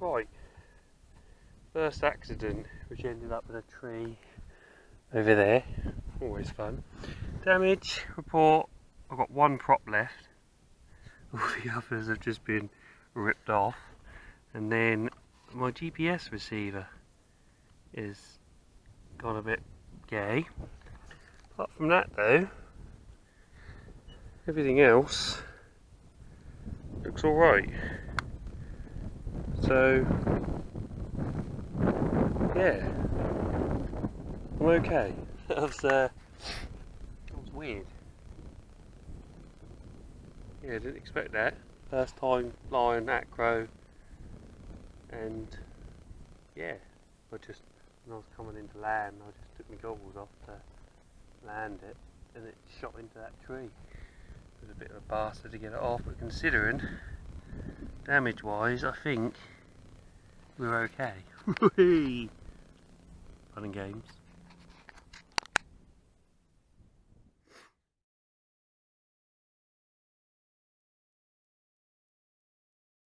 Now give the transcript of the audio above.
Right, first accident, which ended up in a tree over there. Always fun. Damage report, I've got one prop left. All the others have just been ripped off. And then my GPS receiver is gone a bit gay. Apart from that though, everything else looks alright. So yeah, I'm okay. That was weird. Yeah, I didn't expect that. First time flying acro, and yeah, when I was coming into land, I just took my goggles off to land it, and it shot into that tree. It was a bit of a bastard to get it off, but considering damage wise, I think we're okay. Fun and games.